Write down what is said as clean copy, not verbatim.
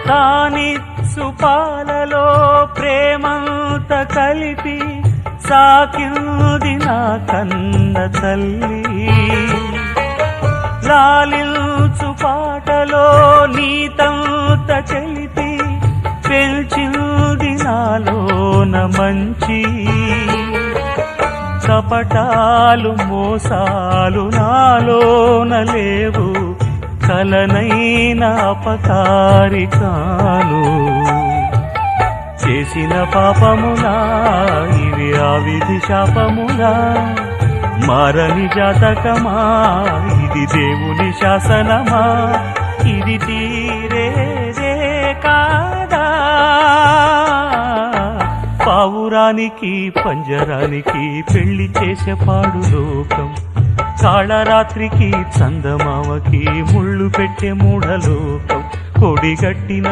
తానిచ్చు పాలలో ప్రేమంత కలిపి సాకింది నా కన్న తల్లి. లాలించు పాటలో నీతంత చెలిపి పెంచింది నాలోన మంచి. కపటాలు మోసాలు నాలోన లేవు, కలనైన అపకారి కాను. చేసిన పాపములా ఇవి ఆ విధి శాపములా, మారని జాతకమా ఇది దేవుని శాసనమా, ఇది తీరేదే కాదా. పావురానికి పంజరానికి పెళ్లి చేసే పాడు లోకం, కాళరాత్రికి చందమామకి ముళ్ళు పెట్టే మూఢలోకం. కొడిగట్టిన